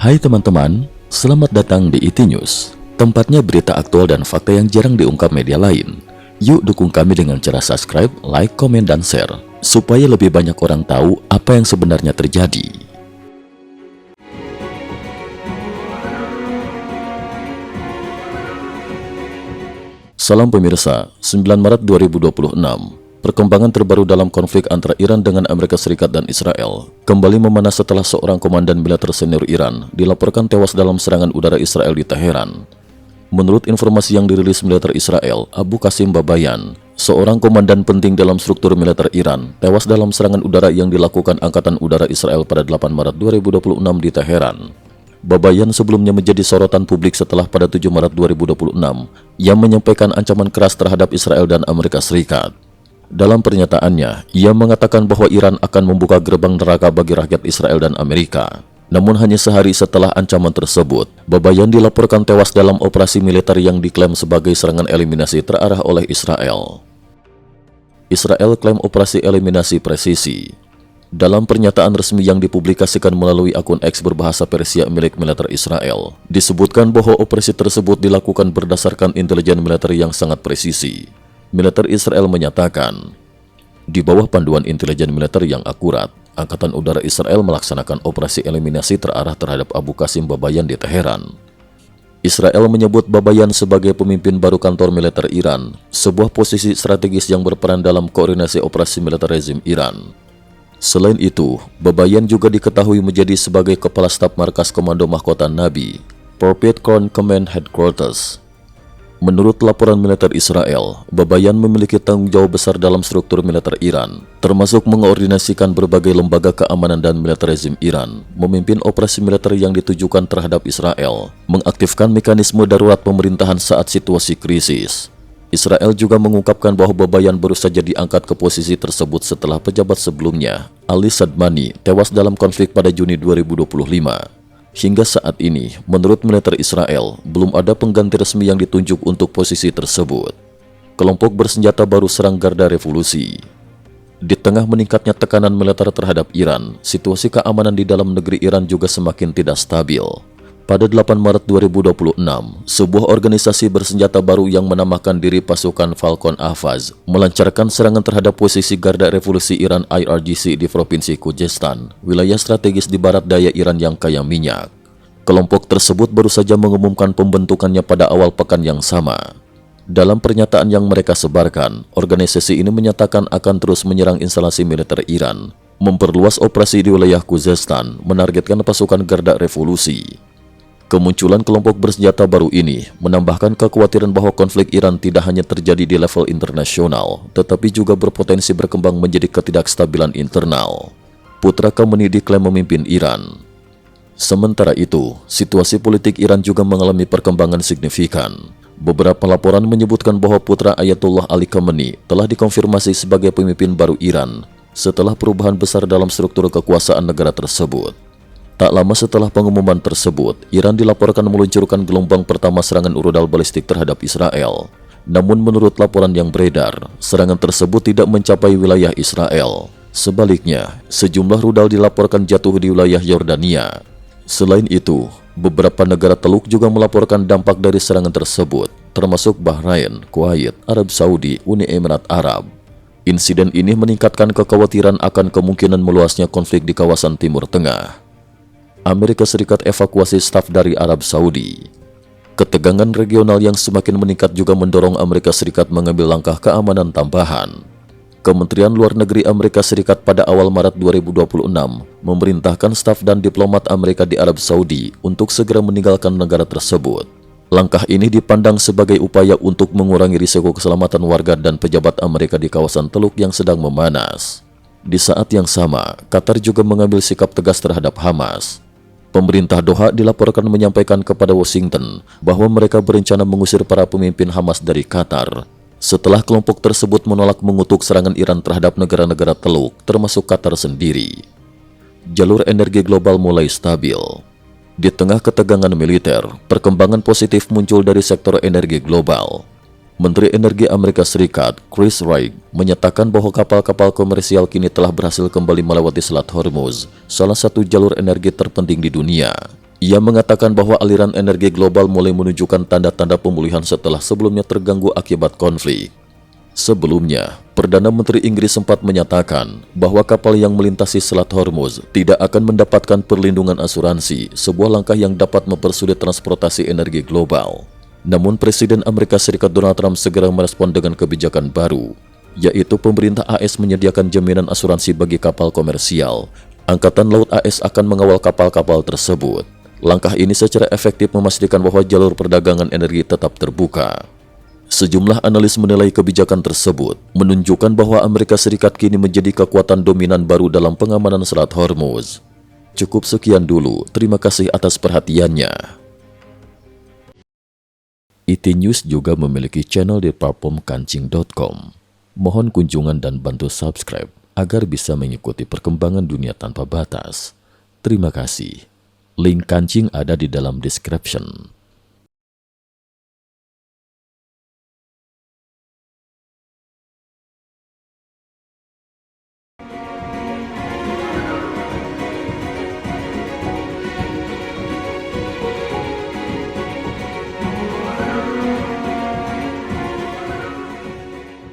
Hai teman-teman, selamat datang di IT News, tempatnya berita aktual dan fakta yang jarang diungkap media lain. Yuk dukung kami dengan cara subscribe, like, komen, dan share, supaya lebih banyak orang tahu apa yang sebenarnya terjadi. Salam pemirsa, 9 Maret 2026. Perkembangan terbaru dalam konflik antara Iran dengan Amerika Serikat dan Israel kembali memanas setelah seorang komandan militer senior Iran dilaporkan tewas dalam serangan udara Israel di Teheran. Menurut informasi yang dirilis militer Israel, Abu Qasim Babayan, seorang komandan penting dalam struktur militer Iran, tewas dalam serangan udara yang dilakukan Angkatan Udara Israel pada 8 Maret 2026 di Teheran. Babayan sebelumnya menjadi sorotan publik setelah pada 7 Maret 2026 yang menyampaikan ancaman keras terhadap Israel dan Amerika Serikat. Dalam pernyataannya, ia mengatakan bahwa Iran akan membuka gerbang neraka bagi rakyat Israel dan Amerika. Namun hanya sehari setelah ancaman tersebut, Babayan dilaporkan tewas dalam operasi militer yang diklaim sebagai serangan eliminasi terarah oleh Israel. Israel klaim operasi eliminasi presisi. Dalam pernyataan resmi yang dipublikasikan melalui akun X berbahasa Persia milik militer Israel, disebutkan bahwa operasi tersebut dilakukan berdasarkan intelijen militer yang sangat presisi. Militer Israel menyatakan, di bawah panduan intelijen militer yang akurat, Angkatan Udara Israel melaksanakan operasi eliminasi terarah terhadap Abu Qasim Babayan di Teheran. Israel menyebut Babayan sebagai pemimpin baru kantor militer Iran, sebuah posisi strategis yang berperan dalam koordinasi operasi militer rezim Iran. Selain itu, Babayan juga diketahui menjadi sebagai Kepala Staf Markas Komando Mahkota Nabi, Prophet Corn Command Headquarters. Menurut laporan militer Israel, Babayan memiliki tanggung jawab besar dalam struktur militer Iran, termasuk mengoordinasikan berbagai lembaga keamanan dan militer rezim Iran, memimpin operasi militer yang ditujukan terhadap Israel, mengaktifkan mekanisme darurat pemerintahan saat situasi krisis. Israel juga mengungkapkan bahwa Babayan baru saja diangkat ke posisi tersebut setelah pejabat sebelumnya, Ali Sadmani, tewas dalam konflik pada Juni 2025. Hingga saat ini, menurut militer Israel, belum ada pengganti resmi yang ditunjuk untuk posisi tersebut. Kelompok bersenjata baru serang Garda Revolusi. Di tengah meningkatnya tekanan militer terhadap Iran, situasi keamanan di dalam negeri Iran juga semakin tidak stabil. Pada 8 Maret 2026, sebuah organisasi bersenjata baru yang menamakan diri pasukan Falcon Ahvaz melancarkan serangan terhadap posisi Garda Revolusi Iran IRGC di Provinsi Khuzestan, wilayah strategis di barat daya Iran yang kaya minyak. Kelompok tersebut baru saja mengumumkan pembentukannya pada awal pekan yang sama. Dalam pernyataan yang mereka sebarkan, organisasi ini menyatakan akan terus menyerang instalasi militer Iran, memperluas operasi di wilayah Khuzestan, menargetkan pasukan Garda Revolusi. Kemunculan kelompok bersenjata baru ini menambahkan kekhawatiran bahwa konflik Iran tidak hanya terjadi di level internasional, tetapi juga berpotensi berkembang menjadi ketidakstabilan internal. Putra Khamenei diklaim memimpin Iran. Sementara itu, situasi politik Iran juga mengalami perkembangan signifikan. Beberapa laporan menyebutkan bahwa putra Ayatollah Ali Khamenei telah dikonfirmasi sebagai pemimpin baru Iran setelah perubahan besar dalam struktur kekuasaan negara tersebut. Tak lama setelah pengumuman tersebut, Iran dilaporkan meluncurkan gelombang pertama serangan rudal balistik terhadap Israel. Namun menurut laporan yang beredar, serangan tersebut tidak mencapai wilayah Israel. Sebaliknya, sejumlah rudal dilaporkan jatuh di wilayah Yordania. Selain itu, beberapa negara Teluk juga melaporkan dampak dari serangan tersebut, termasuk Bahrain, Kuwait, Arab Saudi, Uni Emirat Arab. Insiden ini meningkatkan kekhawatiran akan kemungkinan meluasnya konflik di kawasan Timur Tengah. Amerika Serikat evakuasi staf dari Arab Saudi. Ketegangan regional yang semakin meningkat juga mendorong Amerika Serikat mengambil langkah keamanan tambahan. Kementerian Luar Negeri Amerika Serikat pada awal Maret 2026 memerintahkan staf dan diplomat Amerika di Arab Saudi untuk segera meninggalkan negara tersebut. Langkah ini dipandang sebagai upaya untuk mengurangi risiko keselamatan warga dan pejabat Amerika di kawasan Teluk yang sedang memanas. Di saat yang sama, Qatar juga mengambil sikap tegas terhadap Hamas. Pemerintah Doha dilaporkan menyampaikan kepada Washington bahwa mereka berencana mengusir para pemimpin Hamas dari Qatar setelah kelompok tersebut menolak mengutuk serangan Iran terhadap negara-negara Teluk, termasuk Qatar sendiri. Jalur energi global mulai stabil. Di tengah ketegangan militer, perkembangan positif muncul dari sektor energi global. Menteri Energi Amerika Serikat, Chris Wright, menyatakan bahwa kapal-kapal komersial kini telah berhasil kembali melewati Selat Hormuz, salah satu jalur energi terpenting di dunia. Ia mengatakan bahwa aliran energi global mulai menunjukkan tanda-tanda pemulihan setelah sebelumnya terganggu akibat konflik. Sebelumnya, Perdana Menteri Inggris sempat menyatakan bahwa kapal yang melintasi Selat Hormuz tidak akan mendapatkan perlindungan asuransi, sebuah langkah yang dapat mempersulit transportasi energi global. Namun Presiden Amerika Serikat Donald Trump segera merespon dengan kebijakan baru, yaitu pemerintah AS menyediakan jaminan asuransi bagi kapal komersial. Angkatan Laut AS akan mengawal kapal-kapal tersebut. Langkah ini secara efektif memastikan bahwa jalur perdagangan energi tetap terbuka. Sejumlah analis menilai kebijakan tersebut menunjukkan bahwa Amerika Serikat kini menjadi kekuatan dominan baru dalam pengamanan Selat Hormuz. Cukup sekian dulu, terima kasih atas perhatiannya. IT News juga memiliki channel di platform kancing.com. Mohon kunjungan dan bantu subscribe agar bisa mengikuti perkembangan dunia tanpa batas. Terima kasih. Link kancing ada di dalam description.